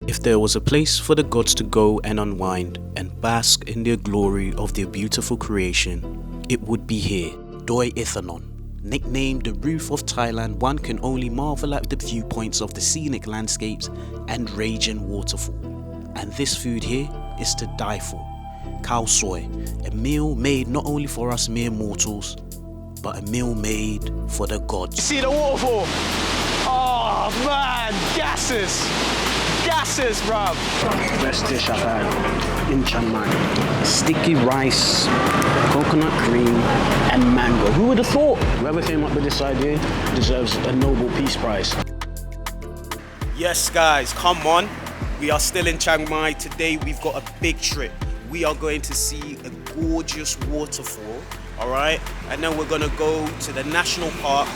If there was a place for the gods to go and unwind and bask in the glory of their beautiful creation, it would be here. Doi Inthanon. Nicknamed the roof of Thailand, one can only marvel at the viewpoints of the scenic landscapes and raging waterfall. And this food here is to die for. Khao Soi, a meal made not only for us mere mortals, but a meal made for the gods. See the waterfall? Oh man, gases! Gases, bruv! Best dish I've had in Chiang Mai. Sticky rice, coconut cream, and mango. Who would have thought? Whoever came up with this idea deserves a Nobel Peace Prize. Yes guys, come on. We are still in Chiang Mai. Today we've got a big trip. We are going to see a gorgeous waterfall, alright? And then we're gonna go to the national park,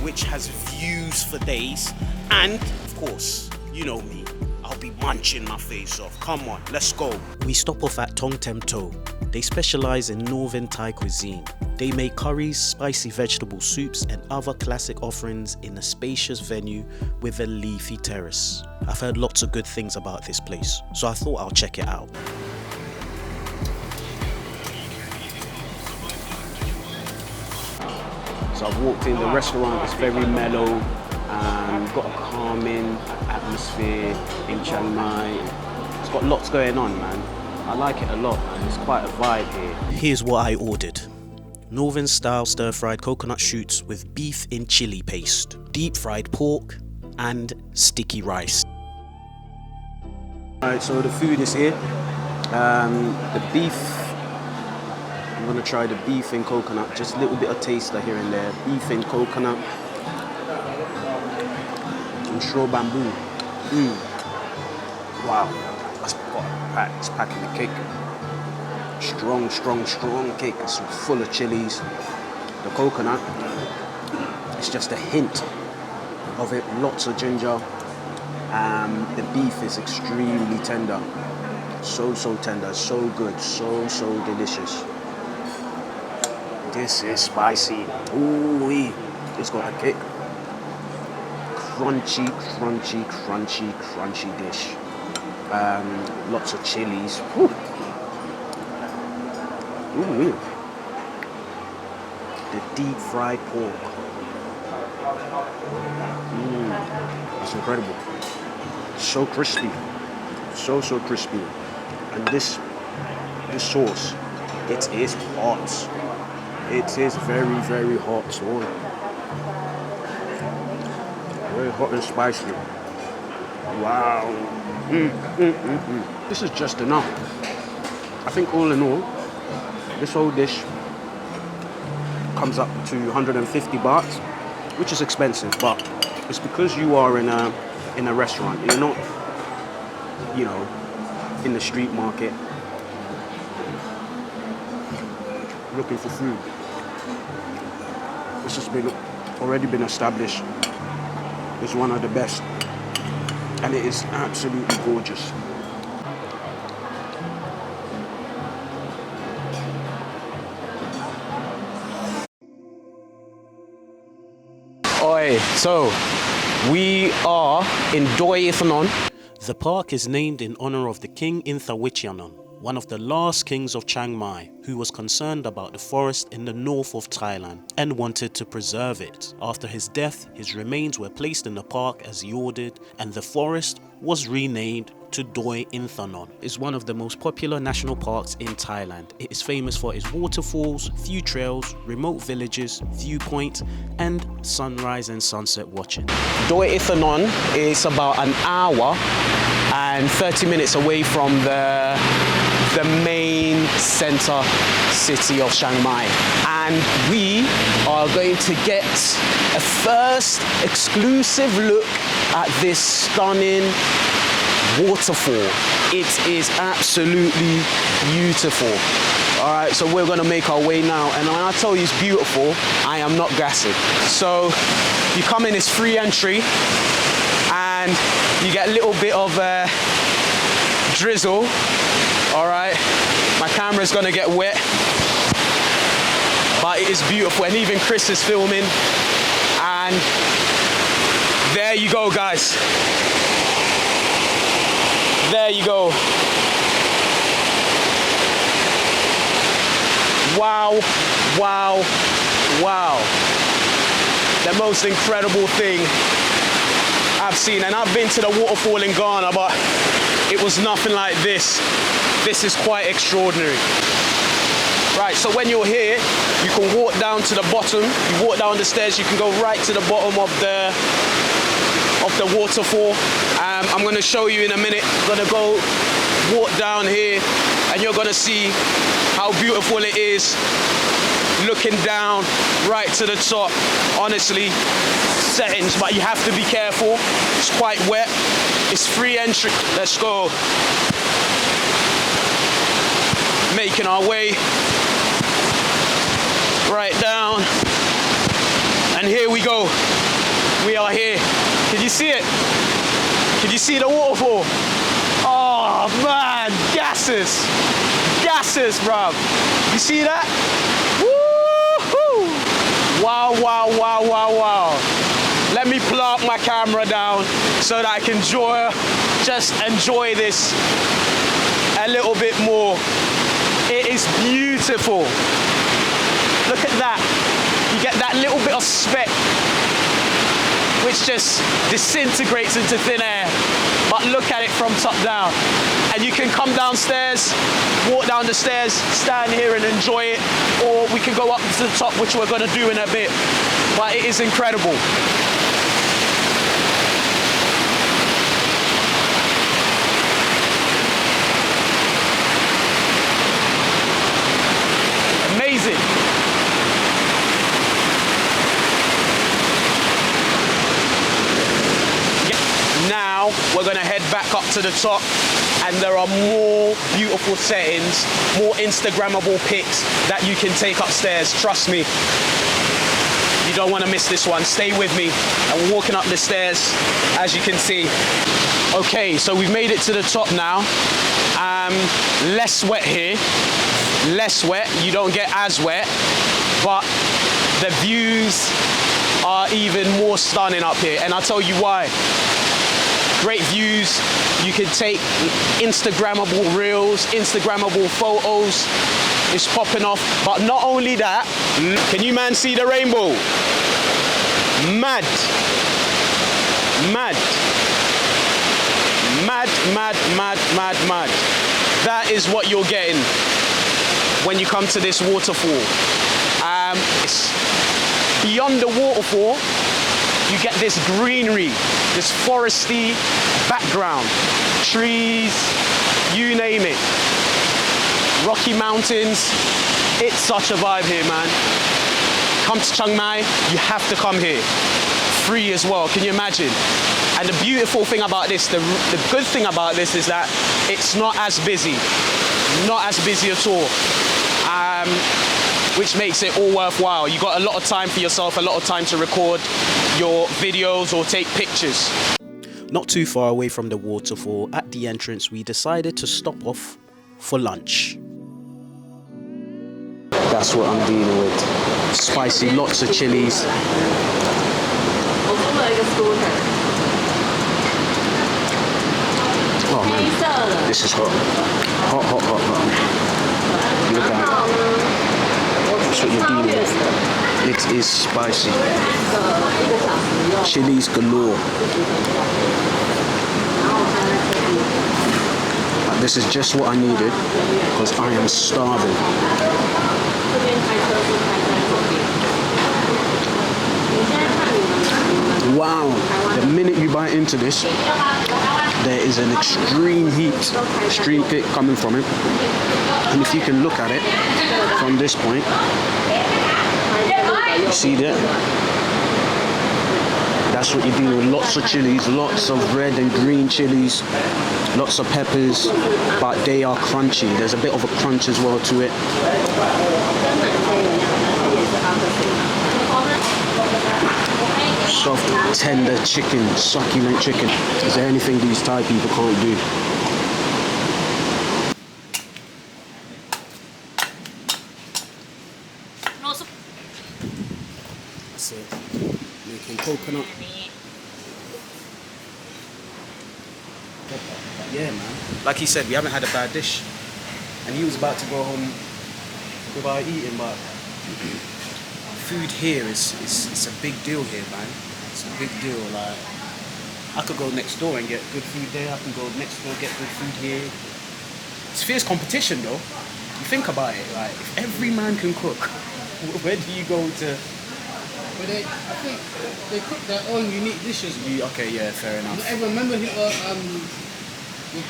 which has views for days. And of course, you know me, I'll be munching my face off. Come on, let's go. We stop off at Tong Tem To. They specialize in northern Thai cuisine. They make curries, spicy vegetable soups, and other classic offerings in a spacious venue with a leafy terrace. I've heard lots of good things about this place, so I thought I'll check it out. So I've walked in, the restaurant is very mellow, got a calming atmosphere in Chiang Mai. It's got lots going on, man. I like it a lot, man. It's quite a vibe here. Here's what I ordered. Northern style stir fried coconut shoots with beef in chili paste, deep fried pork, and sticky rice. Alright, so the food is here. The beef, I'm gonna try the beef in coconut, just a little bit of taster here and there. Beef in coconut and straw bamboo. Wow, that's it's packing the cake. Strong, strong, strong cake. It's full of chilies. The coconut, it's just a hint of it. Lots of ginger. The beef is extremely tender. So tender, so good, so delicious. This is spicy. Ooh-wee. It's got a kick. Crunchy, crunchy, crunchy, crunchy dish. Lots of chilies. Ooh. Ooh-wee. The deep fried pork. That's incredible. So crispy. So crispy. And this sauce, it is hot. It is very hot. So very hot and spicy. Wow. This is just enough. I think all in all, this whole dish comes up to 150 baht, which is expensive, but it's because you are in a restaurant. You're not, you know, in the street market looking for food. This has already been established. It's one of the best, and it is absolutely gorgeous. Oi, so we are in Doi Inthanon. The park is named in honor of the King Inthanon, one of the last kings of Chiang Mai, who was concerned about the forest in the north of Thailand and wanted to preserve it. After his death, his remains were placed in the park as he ordered, and the forest was renamed to Doi Inthanon. It's one of the most popular national parks in Thailand. It is famous for its waterfalls, few trails, remote villages, viewpoints, and sunrise and sunset watching. Doi Inthanon is about an hour and 30 minutes away from the main center city of Chiang Mai, and we are going to get a first exclusive look at this stunning waterfall. It is absolutely beautiful. All right, so we're gonna make our way now, and when I tell you it's beautiful, I am not gassing. So you come in, it's free entry, and you get a little bit of drizzle. All right, my camera's gonna get wet, but it is beautiful, and even Chris is filming, and there you go, guys. There you go. Wow, wow, wow. The most incredible thing I've seen. And I've been to the waterfall in Ghana, but it was nothing like this. This is quite extraordinary. Right, so when you're here, you can walk down to the bottom. You walk down the stairs, you can go right to the bottom of the waterfall. I'm gonna show you in a minute. I'm gonna go walk down here and you're gonna see how beautiful it is. Looking down right to the top. Honestly, settings, but you have to be careful. It's quite wet. It's free entry. Let's go. Making our way right down. And here we go. We are here. Can you see it? Can you see the waterfall? Oh man, gases. Gases, bruv. You see that? Woo-hoo! Wow, wow, wow, wow, wow. Let me plop my camera down so that I can just enjoy this a little bit more. It is beautiful. Look at that. You get that little bit of speck which just disintegrates into thin air. But look at it from top down. And you can come downstairs, walk down the stairs, stand here and enjoy it. Or we can go up to the top, which we're gonna do in a bit. But it is incredible. Amazing. Now we're gonna head back up to the top and there are more beautiful settings, more Instagrammable pics that you can take upstairs. Trust me, you don't want to miss this one. Stay with me. And we're walking up the stairs, as you can see. Okay, so we've made it to the top now. Less wet here, less wet. You don't get as wet, but the views are even more stunning up here. And I'll tell you why. Great views. You can take Instagrammable reels, Instagrammable photos. It's popping off. But not only that, can you man see the rainbow? Mad. Mad. Mad, mad, mad, mad, mad. That is what you're getting when you come to this waterfall. It's beyond the waterfall, you get this greenery, this foresty background, trees, you name it. Rocky Mountains, it's such a vibe here, man. Come to Chiang Mai, you have to come here. Free as well, can you imagine? And the beautiful thing about this, the good thing about this is that it's not as busy at all, which makes it all worthwhile. You got a lot of time for yourself, a lot of time to record your videos or take pictures. Not too far away from the waterfall, at the entrance, we decided to stop off for lunch. That's what I'm dealing with. Spicy, lots of chilies. Oh man, this is hot. Hot, hot, hot, hot. Look at it. That's what you're dealing with. It is spicy. Chilies galore. This is just what I needed because I am starving. Wow, the minute you bite into this, there is an extreme heat, extreme kick coming from it. And if you can look at it from this point, you see that? That's what you're doing with lots of chilies, lots of red and green chilies, lots of peppers, but they are crunchy. There's a bit of a crunch as well to it. Soft, tender chicken, succulent chicken. Is there anything these Thai people can't do? That's it. Making coconut. Yeah, man. Like he said, we haven't had a bad dish. And he was about to go home without eating, but food here is a big deal here, man. It's a big deal. Like, I could go next door and get good food there. I can go next door get good food here. It's fierce competition, though. You think about it, like, if every man can cook, where do you go to? But I think they cook their own unique dishes. Okay, yeah, fair enough. I remember the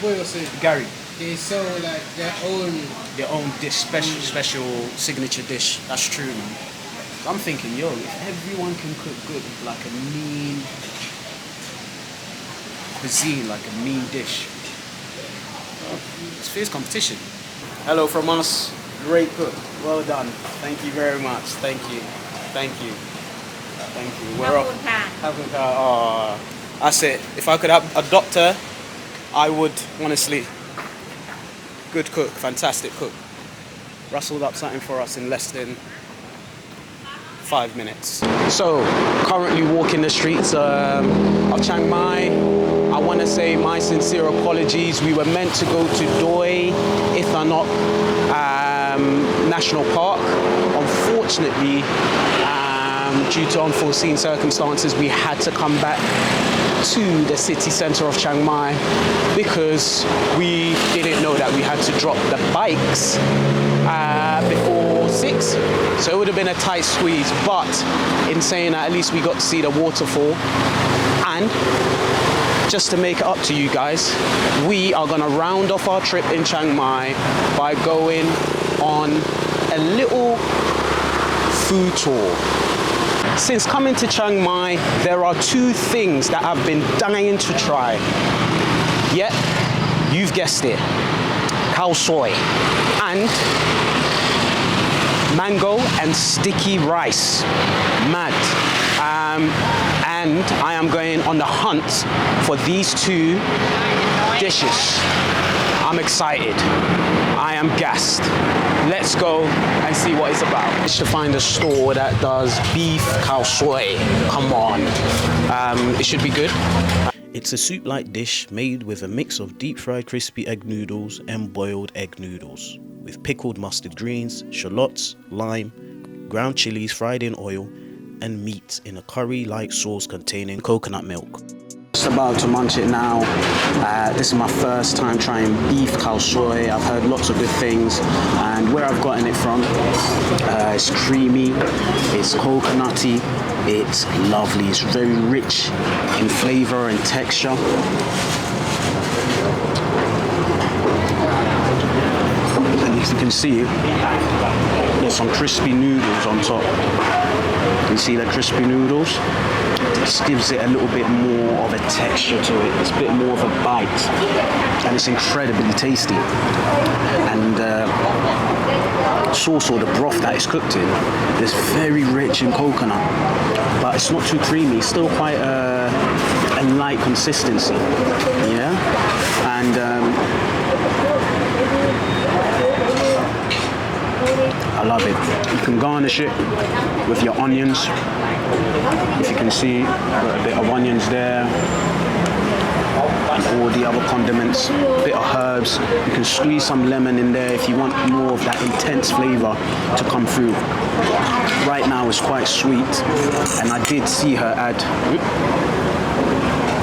boy was saying, Gary, they sell like their own dish, special signature dish. That's true, man. So I'm thinking, yo, if everyone can cook good, like a mean cuisine, like a mean dish, it's fierce competition. Hello from us, great cook. Well done. Thank you very much. Thank you. Thank you. Thank you. We're off. Oh, that's it. If I could have a doctor, I would, honestly. Good cook, fantastic cook. Rustled up something for us in less than 5 minutes. So, currently walking the streets of Chiang Mai. I want to say my sincere apologies. We were meant to go to Doi Inthanon National Park. Unfortunately, due to unforeseen circumstances, we had to come back to the city center of Chiang Mai because we didn't know that we had to drop the bikes before 6, so it would have been a tight squeeze. But in saying that, at least we got to see the waterfall. And just to make it up to you guys, we are gonna round off our trip in Chiang Mai by going on a little food tour. Since coming to Chiang Mai, there are 2 things that I've been dying to try. Yep, you've guessed it. Khao Soi and mango and sticky rice. Mad. And I am going on the hunt for these 2 dishes. I'm excited. I am gassed. Let's go and see what it's about. It's to find a store that does beef khao soi. Come on. It should be good. It's a soup-like dish made with a mix of deep-fried crispy egg noodles and boiled egg noodles, with pickled mustard greens, shallots, lime, ground chilies fried in oil, and meat in a curry-like sauce containing coconut milk. Just about to munch it now. This is my first time trying beef khao soi. I've heard lots of good things, and where I've gotten it from, it's creamy, it's coconutty, it's lovely, it's very rich in flavor and texture. And as you can see, there's some crispy noodles on top. You see the crispy noodles? This gives it a little bit more of a texture to it. It's a bit more of a bite, and it's incredibly tasty. And sauce, or the broth that it's cooked in, is very rich in coconut, but it's not too creamy. It's still quite a light consistency. Yeah, and I love it. You can garnish it with your onions. If you can see, got a bit of onions there, and all the other condiments, a bit of herbs. You can squeeze some lemon in there if you want more of that intense flavor to come through. Right now it's quite sweet, and I did see her add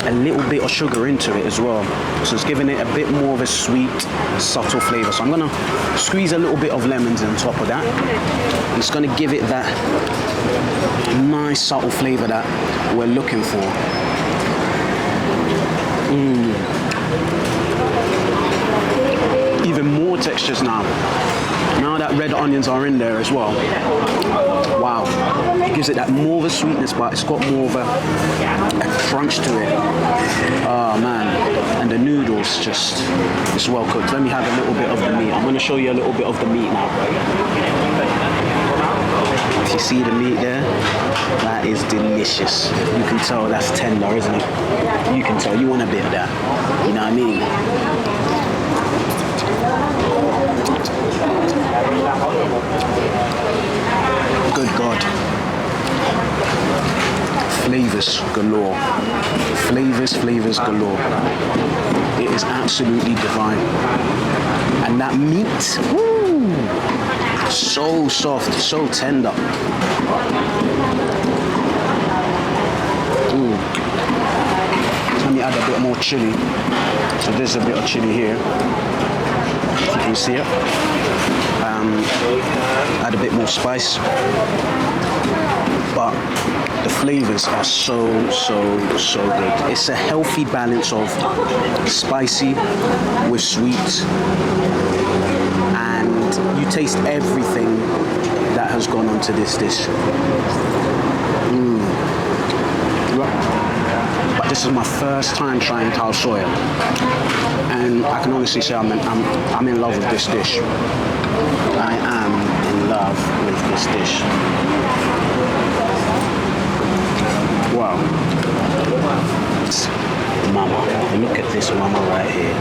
a little bit of sugar into it as well, so it's giving it a bit more of a sweet, subtle flavor. So I'm gonna squeeze a little bit of lemons on top of that, and it's gonna give it that nice subtle flavor that we're looking for. Even more textures now that red onions are in there as well. Wow, it gives it that more of a sweetness, but it's got more of a crunch to it. Oh man, and the noodles just, it's well cooked. Let me have a little bit of the meat. I'm going to show you a little bit of the meat now. If you see the meat there, that is delicious. You can tell that's tender, isn't it? You can tell, you want a bit of that, you know what I mean? Good God. Flavors galore. Flavors galore. It is absolutely divine. And that meat, woo, so soft, so tender. Let me add a bit more chili. So there's a bit of chili here. You can see it. Add a bit more spice. But the flavors are so good. It's a healthy balance of spicy with sweet. And you taste everything that has gone onto this dish. But this is my first time trying Khao Soi, and I can honestly say I'm in love with this dish. I am in love with this dish. Wow. Mama, look at this mama right here.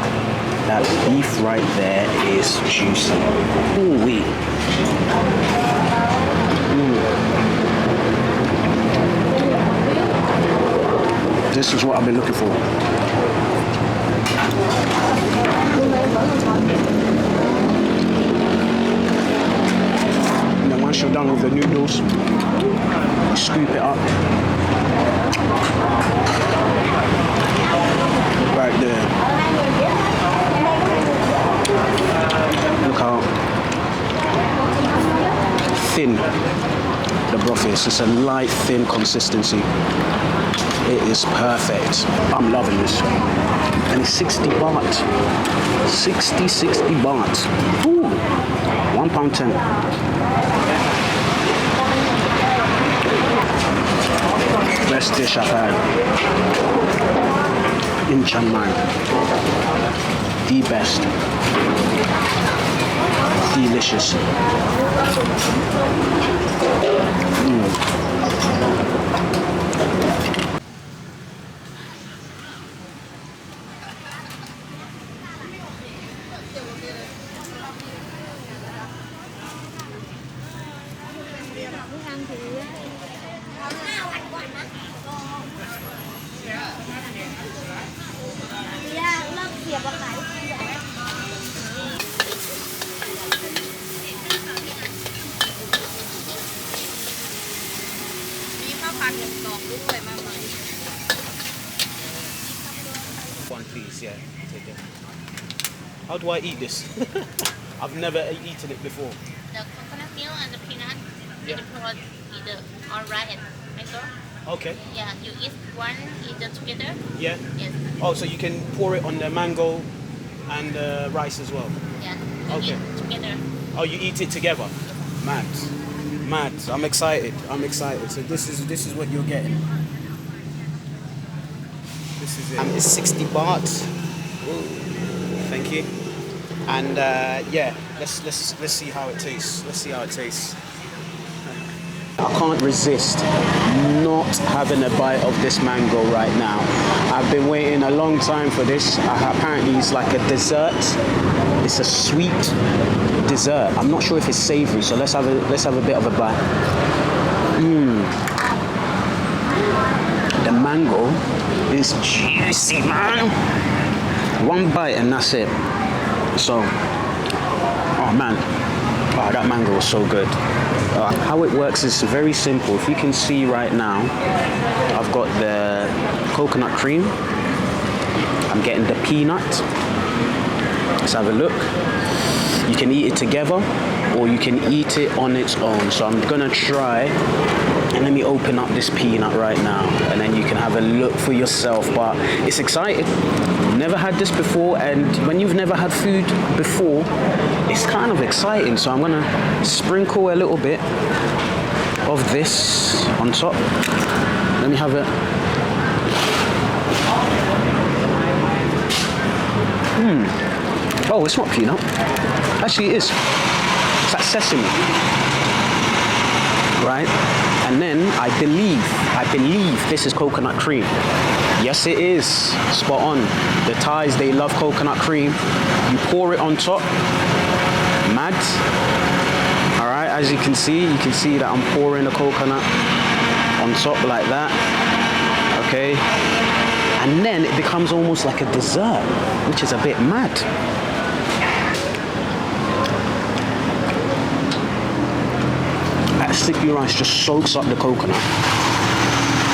That beef right there is juicy. Ooh-wee. This is what I've been looking for. And then once you're done with the noodles, you scoop it up. Right there. Look how thin the broth is. It's a light, thin consistency. It is perfect. I'm loving this. And it's 60 baht. 60 baht. Ooh. £1.10. Best dish I've had in Chiang Mai. The best. Delicious. One, please, yeah. Take it. How do I eat this? I've never eaten it before. The coconut milk and the peanut, Yeah. you put either on rice and mango. Okay. Yeah, you eat one either together. Yeah. Yes. Oh, so you can pour it on the mango and the rice as well. Yeah. You Okay. eat together. Oh, you eat it together. Mad. I'm excited. So this is what you're getting. This is it. And it's 60 baht. Ooh. Thank you. And yeah, let's see how it tastes. I can't resist not having a bite of this mango right now. I've been waiting a long time for this. Apparently it's like a dessert. It's a sweet dessert. I'm not sure if it's savory, so let's have a bit of a bite. The mango is juicy, man. One bite and that's it. So, oh man, oh, that mango is so good. How it works is very simple. If you can see right now, I've got the coconut cream. I'm getting the peanut. Let's have a look. You can eat it together or you can eat it on its own. So I'm gonna try, and let me open up this peanut right now and then you can have a look for yourself. But it's exciting. Never had this before, and when you've never had food before, it's kind of exciting. So I'm gonna sprinkle a little bit of this on top. Let me have it. Oh, it's not peanut. Actually, it is. It's like sesame. Right? And then I believe this is coconut cream. Yes, it is. Spot on. The Thais, they love coconut cream. You pour it on top. Mad. All right, as you can see that I'm pouring the coconut on top like that. Okay. And then it becomes almost like a dessert, which is a bit mad. That sticky rice just soaks up the coconut.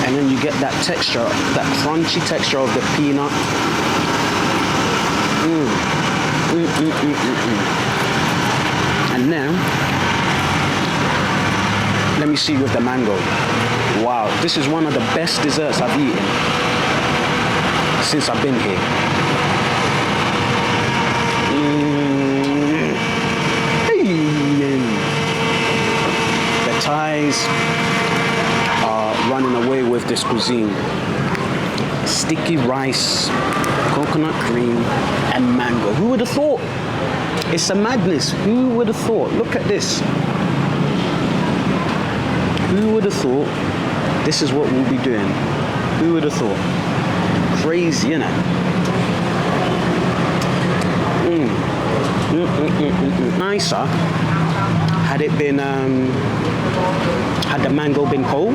And then you get that texture, that crunchy texture of the peanut. And then, let me see with the mango. Wow, this is one of the best desserts I've eaten since I've been here. The Thais are running away with this cuisine. Sticky rice, coconut cream, and mango. Who would have thought? It's a madness. Who would have thought? Look at this. Who would have thought this is what we'll be doing? Who would have thought? Crazy, innit? Nicer had it been, had the mango been cold,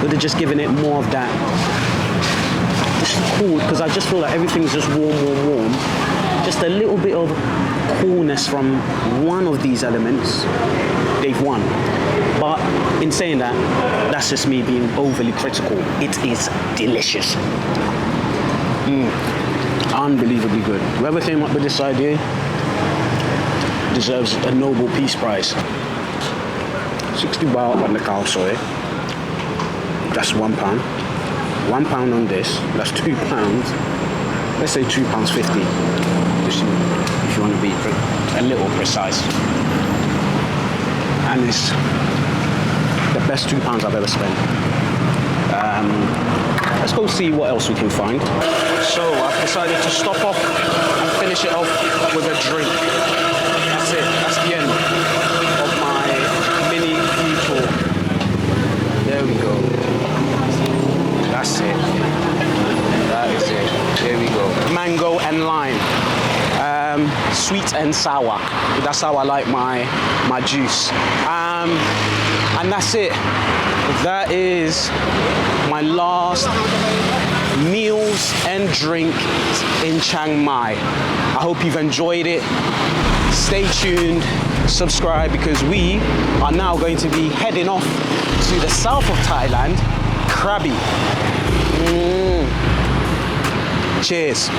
would have just given it more of that. It's cool because I just feel like everything's just warm. Just a little bit of coolness from one of these elements, they've won. But in saying that, that's just me being overly critical. It is delicious. Unbelievably good. Whoever came up with this idea deserves a Nobel Peace Prize. 60 baht on the Khao Soi. That's £1. £1 on this. That's £2. Let's say £2.50. If you want to be a little precise. And it's the best £2 I've ever spent. Let's go see what else we can find. So I've decided to stop off and finish it off with a drink. That's it. That's the end of my mini food tour. There we go. That's it. That is it. There we go. Mango and lime. Sweet and sour. That's how I like my juice. And that's it. That is my last meals and drink in Chiang Mai. I hope you've enjoyed it. Stay tuned, subscribe, because we are now going to be heading off to the south of Thailand, Krabi. Cheers.